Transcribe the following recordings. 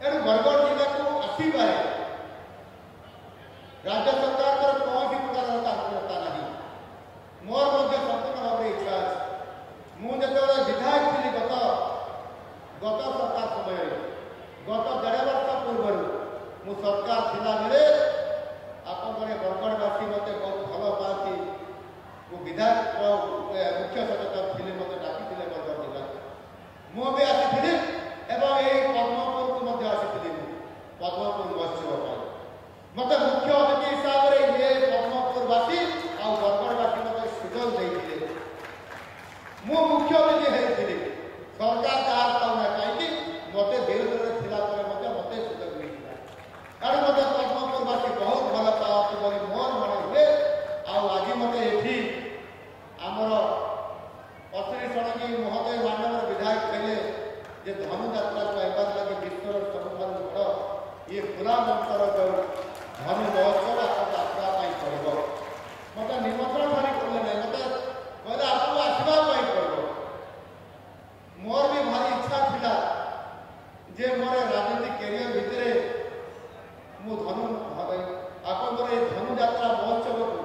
एणु बरगढ़ जिला को आसवे राज्य सरकार कौन प्रकार तात्पर्यता नहीं मोर संपूर्ण भाव में इच्छा अच्छे मुझे विधायक थी गत सरकार समय गत 1.5 वर्ष पूर्व मु सरकार थिला बेले आप बरगढ़वासी मत बहुत भल पाती मु विधायक मुख्य सचेतक थी मत डाकी बरगढ़ जिला मुझे आसी पद्मपुर को आसी पद्मपुर महोत्सव मत मुख्य अतिथि हिसाब से ये पद्मपुरवासी आ बरगढ़वासी मत सुजोग देते मु मुख्य अतिथि होती सरकार तार पाऊना कहीं मत विरोध में मत सुजोग मिलता कारण मत पद्मपुरवासी बहुत भल पाते बोली मोर मन हुए आज मत ये आमर अश्विनी षडंगी महोदय मानव विधायक थे धनुଯାत्रा कहबार लगे विश्वर सबुठ बड़ ये खुला मंचर जो धनु महोत्सव आपको आसवाई पड़ो मत निमंत्रण धरी कले ना मत कहले आपको आसवाई पड़ो मोर भी भारी इच्छा थिला जे मोर राजनीतिक कैरियर भितर मु धनु आपंकर ये धनुଯାत्रा महोत्सव को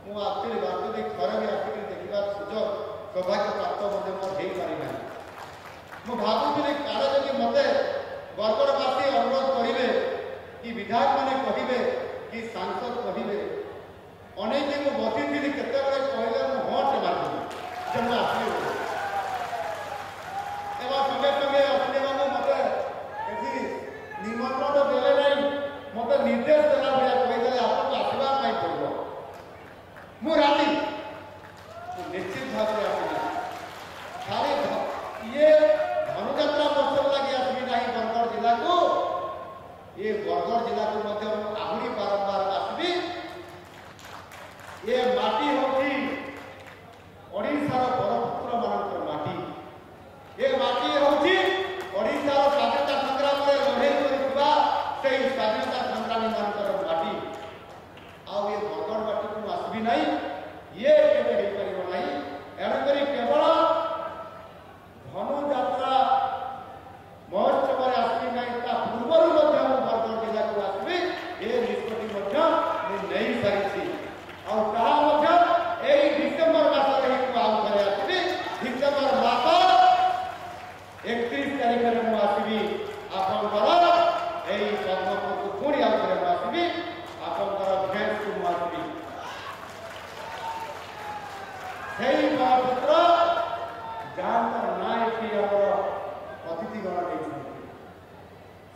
मु एक्चुअली वास्तविक थरे भी आसिक देखा सुजोग सौभाग्य प्राप्त हो पारि ना मु भावुली काले जदि मत बरगढ़वासी अनुरोध करेंगे कि विधायक मैंने कहे कि सांसद कहे अनेक दिन बसी थी केत कहले हट मारदी मुझे आसली संगे संगे असली बाबू मत निमंत्रण देले नहीं मत निर्देश देला भाया कहीदे आपको आसवाई पड़ो मु राजी निश्चित भाव में आसली खाली ये धनुଯାत्रा महोत्सव लगे आसबी ना बरगढ़ जिला को ये बरगढ़ जिला को आहरी बारंबार आसबी ये माटी होती ओडिशार बरपुत्र मान माटी ये माटी होती ओडिशार स्वाधीनता संग्राम में लड़े से स्वाधीनता संग्रामी मान माटी आ ये बरगढ़ माटी को आसबी ना ये केवल एणुक केवल धनुଯାत्रा महोत्सव आसबी ना पूर्वर बरगढ़ जिला को आसबी ये निष्पत्ति नहीं सारी डिसेम्बर मस आसबी डिसेम्बर मस 31 तारीख में आसबी आपंकर यही पद्मपुर को पुणी आसबी आपंकर भेष को आसबी महापुत्र जहाँ ना ये अतिथिगण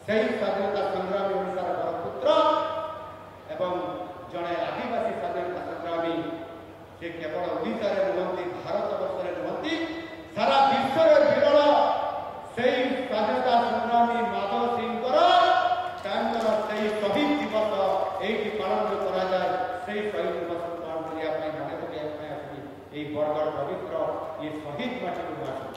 नहीं स्वाधीनता संग्रामी ओडिशार बरपुत्र एवं जड़े आदिवासी स्वाधीनता संग्रामी से केवल ओडिशा नुहति भारत वर्ष नुहति सारा विश्व विरल से स्वाधीनता संग्रामी माधव सिंह शहीद दिवस ये पालन कराए से शहीद दिवस पालन करने बरगढ़ पवित्र ये शहीद माटी को